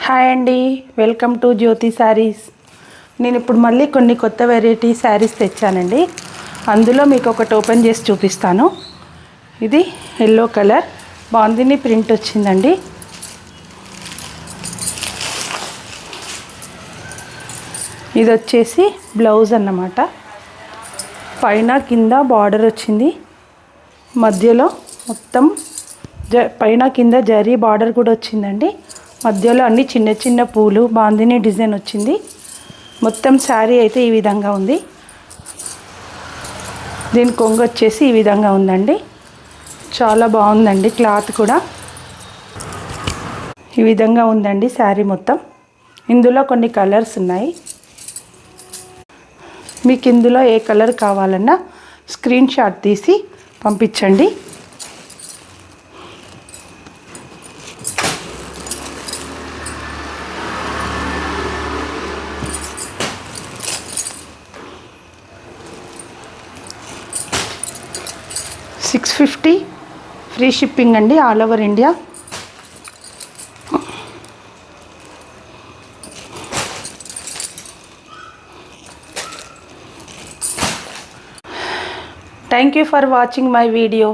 Hi అండి, welcome to జ్యోతి శారీస్. నేను ఇప్పుడు మళ్ళీ కొన్ని కొత్త వెరైటీ శారీస్ తెచ్చానండి. అందులో మీకు ఒకటి ఓపెన్ చేసి చూపిస్తాను. ఇది ఎల్లో కలర్ బాందిని ప్రింట్ వచ్చిందండి. ఇది వచ్చేసి బ్లౌజ్ అన్నమాట. పైన కింద బార్డర్ వచ్చింది, మధ్యలో మొత్తం పైన కింద జరీ బార్డర్ కూడా వచ్చిందండి. మధ్యలో అన్ని చిన్న చిన్న పూలు బాందిని డిజైన్ వచ్చింది. మొత్తం శారీ అయితే ఈ విధంగా ఉంది. దీని కొంగు వచ్చేసి ఈ విధంగా ఉందండి. చాలా బాగుందండి. క్లాత్ కూడా ఈ విధంగా ఉందండి శారీ మొత్తం. ఇందులో కొన్ని కలర్స్ ఉన్నాయి. మీకు ఇందులో ఏ కలర్ కావాలన్నా స్క్రీన్ షాట్ తీసి పంపించండి. $650 ఫ్రీ షిప్పింగ్ అండి, all over India. Thank you for watching my video.